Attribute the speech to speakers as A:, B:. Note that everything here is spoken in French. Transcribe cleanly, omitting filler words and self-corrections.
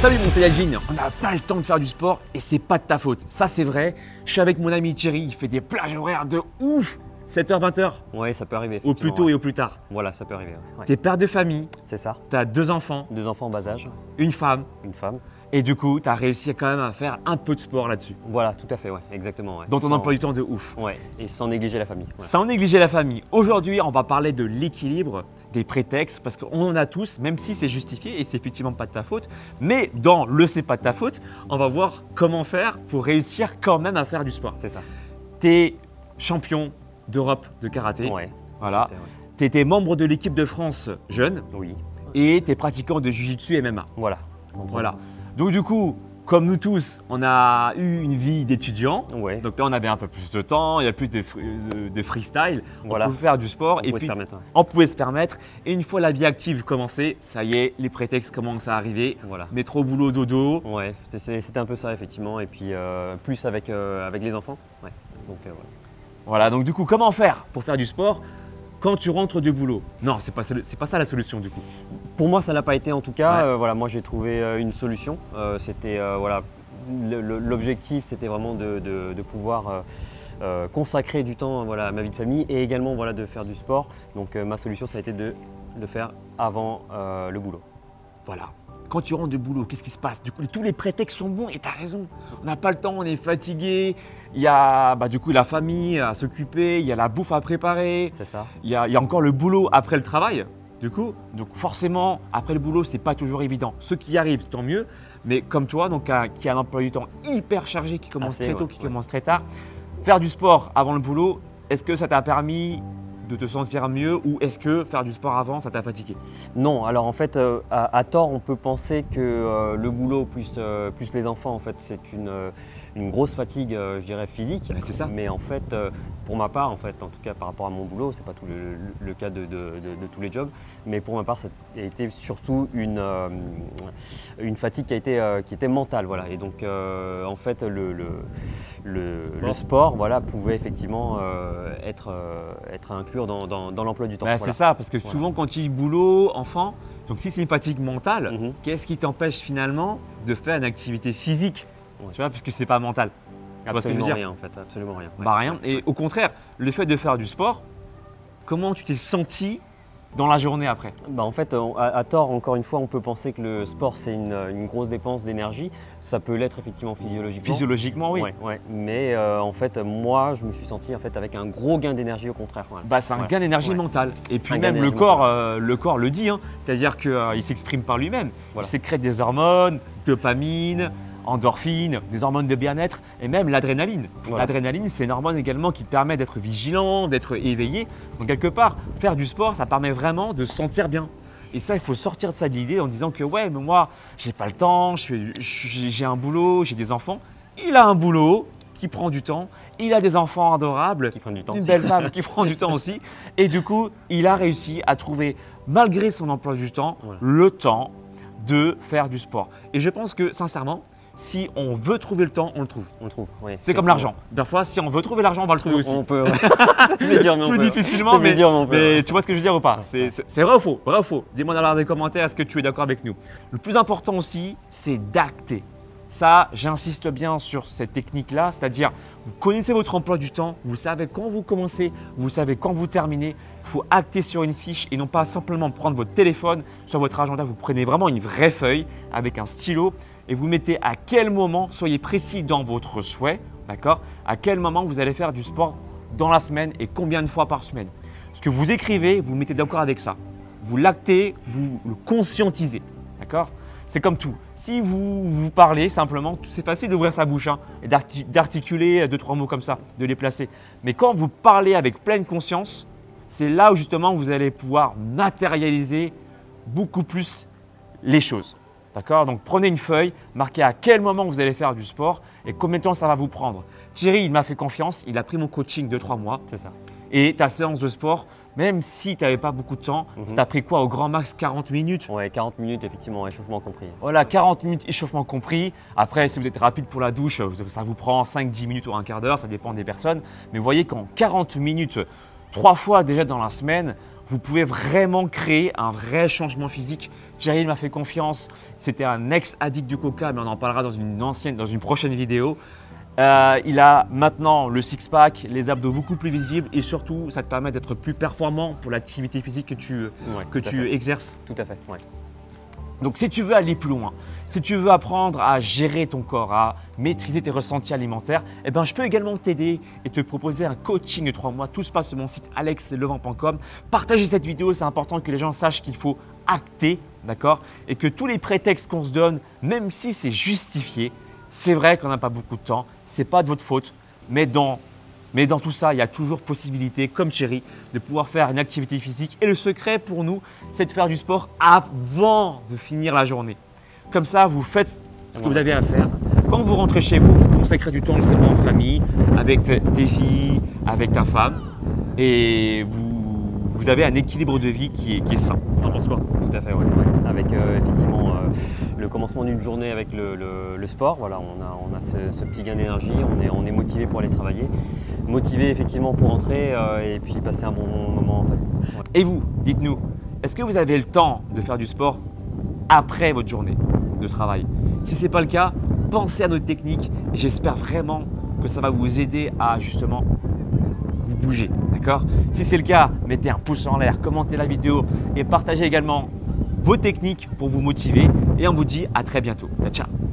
A: Salut mon Saiyajin, on n'a pas le temps de faire du sport et c'est pas de ta faute. Ça c'est vrai, je suis avec mon ami Thierry, il fait des plages horaires de ouf. 7h, 20h.
B: Ouais, ça peut arriver.
A: Au plus tôt
B: ouais.
A: et au plus tard.
B: Voilà, ça peut arriver. Ouais.
A: T'es père de famille,
B: C'est ça.
A: t'as 2 enfants,
B: 2 enfants en bas âge,
A: une femme
B: une femme.
A: et du coup t'as réussi quand même à faire un peu de sport là-dessus.
B: Voilà, tout à fait, ouais, exactement. Ouais.
A: Dans ton
B: Sans-
A: emploi du temps de ouf.
B: Ouais, et sans négliger la famille. Ouais.
A: Sans négliger la famille. Aujourd'hui, on va parler de l'équilibre, des prétextes, parce qu'on en a tous, même si c'est justifié et c'est effectivement pas de ta faute. Mais dans le c'est pas de ta faute, on va voir comment faire pour réussir quand même à faire du sport.
B: C'est ça.
A: T'es champion d'Europe de karaté.
B: Ouais.
A: Voilà.
B: tout à fait, ouais.
A: Tu étais membre de l'équipe de France jeune
B: Oui.
A: et tu es pratiquant de Jiu-Jitsu et MMA.
B: Voilà.
A: Voilà. Donc du coup, comme nous tous, on a eu une vie d'étudiant.
B: Ouais.
A: Donc là, on avait un peu plus de temps, il y a plus de freestyle.
B: Voilà.
A: On pouvait faire du sport
B: On
A: et
B: pouvait se
A: puis
B: permettre, ouais.
A: on pouvait se permettre. Et une fois la vie active commencée, ça y est, les prétextes commencent à arriver.
B: Voilà.
A: Métro, boulot, dodo.
B: Ouais, c'était un peu ça effectivement. Et puis plus avec les enfants. Ouais. Donc voilà.
A: Voilà, donc du coup, comment faire pour faire du sport quand tu rentres du boulot? Non, c'est pas ça la solution du coup.
B: Pour moi, ça n'a pas été en tout cas.
A: Ouais.
B: Voilà, moi j'ai trouvé une solution. C'était voilà, l'objectif, c'était vraiment de pouvoir consacrer du temps voilà, à ma vie de famille et également voilà, de faire du sport. Donc ma solution, ça a été de le faire avant le boulot.
A: Voilà. Quand tu rentres du boulot, qu'est-ce qui se passe? Du coup, tous les prétextes sont bons et tu as raison. On n'a pas le temps, on est fatigué. Il y a du coup la famille à s'occuper, il y a la bouffe à préparer,
B: C'est ça.
A: il y a encore le boulot après le travail. Du coup, donc forcément, après le boulot, c'est pas toujours évident. Ceux qui y arrivent, tant mieux. Mais comme toi, donc, qui a un emploi du temps hyper chargé, qui commence
B: Assez,
A: très tôt,
B: ouais,
A: qui
B: ouais.
A: commence très tard, faire du sport avant le boulot, est-ce que ça t'a permis de te sentir mieux ou est-ce que faire du sport avant, ça t'a fatigué?
B: Non, alors en fait, à tort, on peut penser que le boulot plus les enfants, en fait, c'est une grosse fatigue, je dirais, physique.
A: Ben, c'est ça.
B: Mais en fait, pour ma part, en fait, en tout cas par rapport à mon boulot, c'est pas tout le cas de tous les jobs, mais pour ma part, ça a été surtout une fatigue qui était mentale, voilà. Et donc, en fait, le sport, voilà, pouvait effectivement être inclus dans l'emploi du temps.
A: Ben,
B: Voilà.
A: c'est ça, parce que
B: Voilà.
A: souvent quand tu dis boulot, enfant, donc si c'est une fatigue mentale,
B: Mhm.
A: qu'est-ce qui t'empêche finalement de faire une activité physique?
B: Ouais.
A: Tu vois, parce que c'est pas mental. Tu vois ce que je veux
B: Absolument
A: dire?
B: rien, en fait, absolument rien. Ouais.
A: Bah rien. Et au contraire, le fait de faire du sport, comment tu t'es senti dans la journée après?
B: Bah en fait, à tort, encore une fois, on peut penser que le sport, c'est une grosse dépense d'énergie. Ça peut l'être effectivement physiologiquement.
A: Physiologiquement, oui.
B: Ouais, ouais. Mais en fait, moi, je me suis senti en fait, avec un gros gain d'énergie au contraire. Voilà.
A: Bah, c'est un
B: Ouais.
A: gain d'énergie
B: Ouais.
A: mentale. Et puis
B: Un gain
A: même le
B: d'énergie
A: corps le dit, hein. C'est-à-dire qu'il s'exprime par lui-même.
B: Voilà.
A: Il sécrète des hormones, dopamine, endorphine, des hormones de bien-être et même l'adrénaline.
B: Voilà.
A: L'adrénaline, c'est une hormone également qui permet d'être vigilant, d'être éveillé. Donc quelque part, faire du sport, ça permet vraiment de se sentir bien. Et ça, il faut sortir de ça de l'idée en disant que ouais, mais moi, j'ai pas le temps, j'ai un boulot, j'ai des enfants. Il a un boulot qui prend du temps, il a des enfants adorables,
B: Qui prennent du temps.
A: une belle femme qui prend du temps aussi. Et du coup, il a réussi à trouver, malgré son emploi du temps,
B: Voilà.
A: le temps de faire du sport. Et je pense que sincèrement, si on veut trouver le temps, on le trouve.
B: On le trouve. Oui.
A: C'est comme l'argent. Parfois, si on veut trouver l'argent, on va le trouver aussi.
B: On peut. Ouais. C'est dur, mais on
A: Plus
B: peut.
A: difficilement,
B: C'est
A: mais,
B: dur, mais on peut, ouais.
A: tu vois ce que je veux dire ou pas? C'est vrai ou faux? Vrai ou faux? Dis-moi dans la barre des commentaires, est-ce que tu es d'accord avec nous? Le plus important aussi, c'est d'acter. Ça, j'insiste bien sur cette technique-là, c'est-à-dire vous connaissez votre emploi du temps, vous savez quand vous commencez, vous savez quand vous terminez. Il faut acter sur une fiche et non pas simplement prendre votre téléphone sur votre agenda. Vous prenez vraiment une vraie feuille avec un stylo et vous mettez à quel moment, soyez précis dans votre souhait, d'accord? À quel moment vous allez faire du sport dans la semaine et combien de fois par semaine. Ce que vous écrivez, vous mettez d'accord avec ça. Vous l'actez, vous le conscientisez, d'accord? C'est comme tout. Si vous parlez simplement, c'est facile d'ouvrir sa bouche hein, et d'articuler 2-3 mots comme ça, de les placer. Mais quand vous parlez avec pleine conscience, c'est là où justement vous allez pouvoir matérialiser beaucoup plus les choses. D'accord? Donc prenez une feuille, marquez à quel moment vous allez faire du sport et combien de temps ça va vous prendre. Thierry, il m'a fait confiance, il a pris mon coaching de 3 mois.
B: C'est ça.
A: Et ta séance de sport, même si tu n'avais pas beaucoup de temps, ça t'a pris quoi au grand max 40 minutes?
B: Ouais, 40 minutes, effectivement, échauffement compris.
A: Voilà, 40 minutes échauffement compris. Après, si vous êtes rapide pour la douche, ça vous prend 5-10 minutes ou un quart d'heure, ça dépend des personnes. Mais vous voyez qu'en 40 minutes, 3 fois déjà dans la semaine, vous pouvez vraiment créer un vrai changement physique. Thierry m'a fait confiance, c'était un ex-addict du coca, mais on en parlera dans une prochaine vidéo. Il a maintenant le six-pack, les abdos beaucoup plus visibles et surtout, ça te permet d'être plus performant pour l'activité physique que tu exerces.
B: Tout à fait, ouais.
A: Donc si tu veux aller plus loin, si tu veux apprendre à gérer ton corps, à maîtriser tes ressentis alimentaires, eh ben, je peux également t'aider et te proposer un coaching de 3 mois. Tout se passe sur mon site alexlevent.com. Partagez cette vidéo, c'est important que les gens sachent qu'il faut acter, d'accord? Et que tous les prétextes qu'on se donne, même si c'est justifié, c'est vrai qu'on n'a pas beaucoup de temps, ce n'est pas de votre faute, mais dans tout ça, il y a toujours possibilité, comme Thierry, de pouvoir faire une activité physique. Et le secret pour nous, c'est de faire du sport avant de finir la journée. Comme ça, vous faites ce que vous avez à faire. Quand vous rentrez chez vous, vous consacrez du temps justement en famille, avec tes filles, avec ta femme, et vous avez un équilibre de vie qui est sain. T'en penses quoi?
B: Tout à fait, oui. Avec effectivement le commencement d'une journée avec le sport, voilà, on a ce petit gain d'énergie, on est motivé pour aller travailler, motivé effectivement pour rentrer et puis passer un bon moment en fait. Ouais.
A: Et vous, dites-nous, est-ce que vous avez le temps de faire du sport après votre journée de travail? Si ce n'est pas le cas, pensez à notre technique et j'espère vraiment que ça va vous aider à justement vous bouger, d'accord? Si c'est le cas, mettez un pouce en l'air, commentez la vidéo et partagez également vos techniques pour vous motiver et on vous dit à très bientôt. Ciao, ciao.